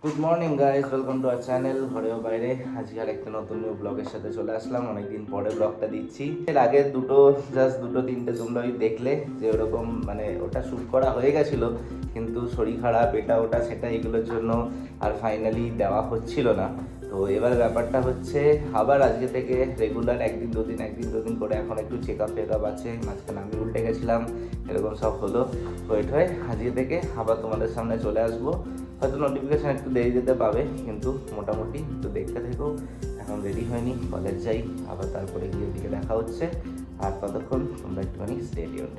Good morning guys, welcome to our channel ঘরেও বাইরে। আজকে আর একটা নতুন নিউ ব্লগের সাথে চলে আসলাম। অনেকদিন পরে ব্লগটা দিচ্ছি। এর আগে দুটো তিনটে তোমরা ওই দেখলে যে ওরকম মানে ওটা শ্যুট করা হয়ে গেছিলো, কিন্তু শরীর খারাপ এটা ওটা সেটা এগুলোর জন্য আর ফাইনালি দেওয়া হচ্ছিল না। তো এবার ব্যাপারটা হচ্ছে আবার আজকে থেকে রেগুলার একদিন দুদিন করে এখন একটু চেক আপ আছে। মাঝখানে আমি উল্টে গেছিলাম, এরকম সব হলো। ওয়েট হয়ে আজকে থেকে আবার তোমাদের সামনে চলে আসবো। হয়তো নোটিফিকেশান একটু দেরি যেতে পাবে, কিন্তু মোটামুটি একটু দেখতে থেকেও। এখন রেডি হয়নি, কলেজ যাই, আবার তারপরে গিয়ে দিকে দেখা হচ্ছে। আর ততক্ষণ তোমরা একটুখানি stay tuned.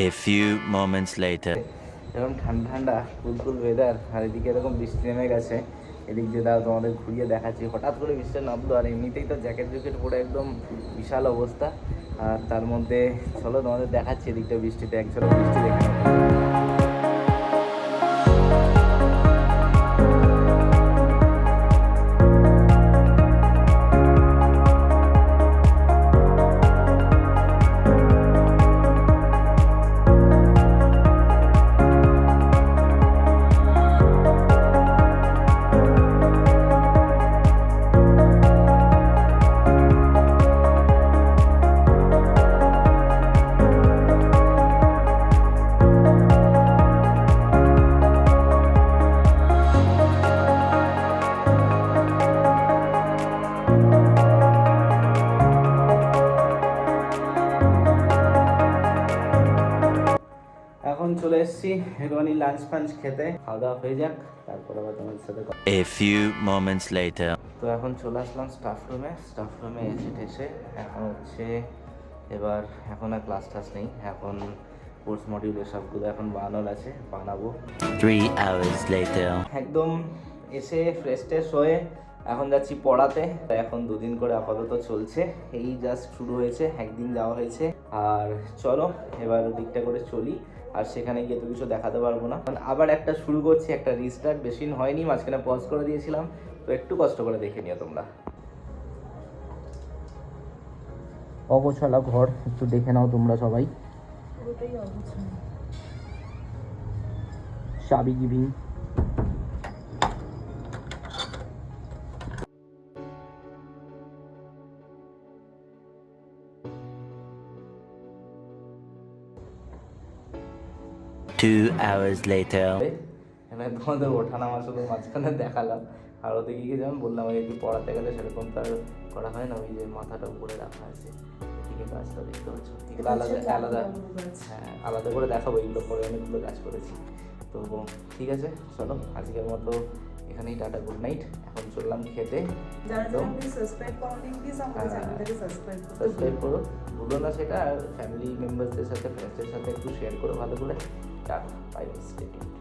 A few moments later. এরকম ঠান্ডা ঠান্ডা কুলকুল ওয়েদার, আর এদিকে এরকম বৃষ্টি নেমে গেছে। এদিক দিয়ে দাও তোমাদের ঘুরিয়ে দেখাচ্ছি। হঠাৎ করে বৃষ্টি নামলো, আর এমনিতেই তো জ্যাকেট পরে একদম বিশাল অবস্থা। আর তার মধ্যে চলো তোমাদের দেখাচ্ছি এদিকটা বৃষ্টিতে, একচলো বৃষ্টি দেখে নেবো। এখন চলে এসেছি একটুখানি লাঞ্চ ফাঞ্চ খেতে, খাওয়া দাওয়া হয়ে যাক, তারপর আবার তোমাদের সাথে A few moments later. তো এখন চলে আসলাম স্টাফ রুমে এসে এখন হচ্ছে এবার এখন আর ক্লাস টাস নেই। এখন কোর্স মডিউলের সবগুলো এখন বানানোর আছে, বানাবো। 3 hours later. একদম এসে ফ্রেশ হয়ে এখন যাচ্ছি পড়াতে। এখন দুদিন করে আপাতত চলছে, এই জাস্ট শুরু হয়েছে, একদিন যাওয়া হয়েছে। আর চলো এবার দিকটা করে চলি। আর সেখানে গিয়ে তো কিছু দেখাতে পারবো না, আবার একটা শুরু করছি, একটা রিস্টার্ট। বেশি দিন হয়নি, মাঝখানে পজ করে দিয়েছিলাম, তো একটু কষ্ট করে দেখে নিও তোমরা। অগোছালা ঘর, একটু দেখে নাও তোমরা সবাই। চাবি গিভিং। Two hours later. এখানে তোমাদের ওঠানামা শুধু মাঝখানে দেখালাম। আর ওদিকে গিয়ে যেমন বললাম, ওই একটু পড়াতে গেলে সেরকম তার করা হয় না। ওই যে মাথাটা উপরে রাখা আছে, এদিকে কাজটা দেখতে পাচ্ছ, এগুলো আলাদা আলাদা। হ্যাঁ, আলাদা করে দেখাবো, এগুলো পরে অনেকগুলো কাজ করেছি। তো ঠিক আছে, চলো আজকের মতো এখানেই টাটা, গুড নাইট। এখন চললাম খেতে। সাবস্ক্রাইব করো, ভুলো না সেটা। আর ফ্যামিলি মেম্বারসদের সাথে, ফ্রেন্ডসদের সাথে একটু শেয়ার করো ভালো করে। Tata, bye bye, stay tuned.